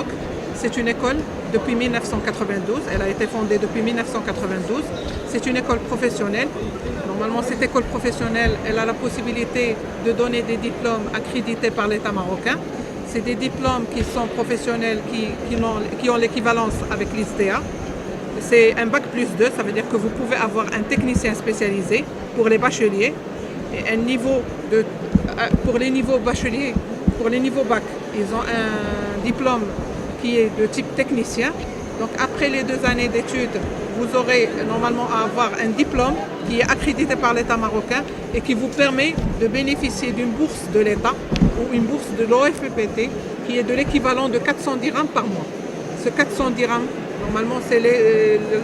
Maroc. C'est une école depuis 1992, elle a été fondée depuis 1992. C'est une école professionnelle. Normalement, cette école professionnelle, elle a la possibilité de donner des diplômes accrédités par l'État marocain. C'est des diplômes qui sont professionnels, qui ont l'équivalence avec l'ISTEA. C'est un bac plus 2, ça veut dire que vous pouvez avoir un technicien spécialisé pour les bacheliers. Et pour les niveaux bacheliers, pour les niveaux bac, ils ont un diplôme qui est de type technicien. Donc après les 2 années d'études, vous aurez normalement à avoir un diplôme qui est accrédité par l'État marocain et qui vous permet de bénéficier d'une bourse de l'État ou une bourse de l'OFPPT qui est de l'équivalent de 400 dirhams par mois. Ce 400 dirhams, normalement, c'est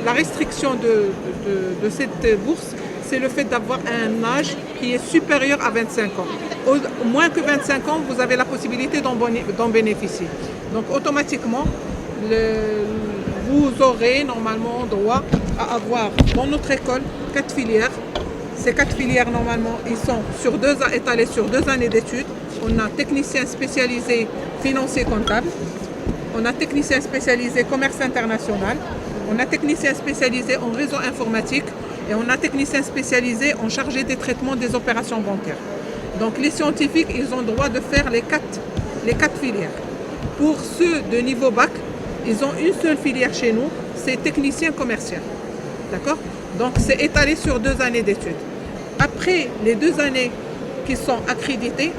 la restriction de cette bourse, c'est le fait d'avoir un âge qui est supérieur à 25 ans. Au moins que 25 ans, vous avez la possibilité d'en bénéficier. Donc automatiquement, vous aurez normalement droit à avoir dans notre école 4 filières. Ces 4 filières, normalement, ils sont étalées sur 2 années d'études. On a technicien spécialisé financier comptable, on a technicien spécialisé commerce international, on a technicien spécialisé en réseau informatique et on a technicien spécialisé en chargé des traitements des opérations bancaires. Donc les scientifiques, ils ont le droit de faire les quatre filières. Pour ceux de niveau bac, ils ont une seule filière chez nous, c'est technicien commercial. D'accord? Donc c'est étalé sur 2 années d'études. Après les 2 années qui sont accréditées,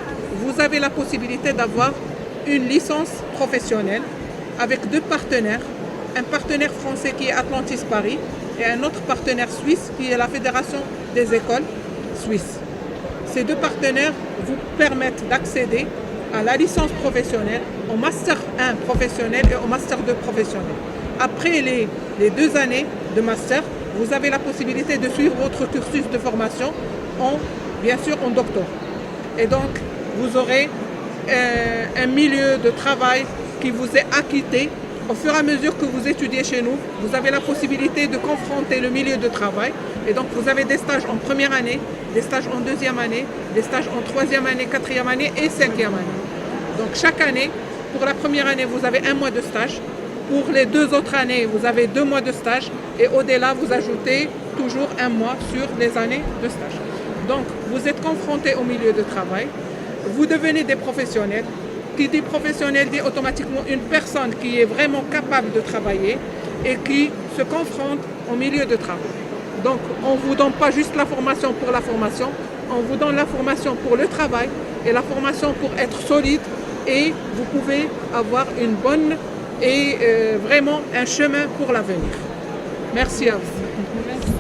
vous avez la possibilité d'avoir une licence professionnelle avec 2 partenaires. Un partenaire français qui est Atlantis Paris et un autre partenaire suisse qui est la Fédération des écoles suisses. Ces 2 partenaires vous permettent d'accéder à la licence professionnelle, au Master 1 professionnel et au Master 2 professionnel. Après les 2 années de Master, vous avez la possibilité de suivre votre cursus de formation, bien sûr en doctorat. Et donc, vous aurez un milieu de travail qui vous est acquitté. Au fur et à mesure que vous étudiez chez nous, vous avez la possibilité de confronter le milieu de travail. Et donc, vous avez des stages en première année, des stages en 2e année, des stages en 3e année, 4e année et 5e année. Donc, chaque année, pour la première année, vous avez 1 mois de stage. Pour les 2 autres années, vous avez 2 mois de stage. Et au-delà, vous ajoutez toujours 1 mois sur les années de stage. Donc, vous êtes confronté au milieu de travail. Vous devenez des professionnels. Qui dit professionnel dit automatiquement une personne qui est vraiment capable de travailler et qui se confronte au milieu de travail. Donc, on ne vous donne pas juste la formation pour la formation, on vous donne la formation pour le travail et la formation pour être solide et vous pouvez avoir une bonne et vraiment un chemin pour l'avenir. Merci à vous. Merci.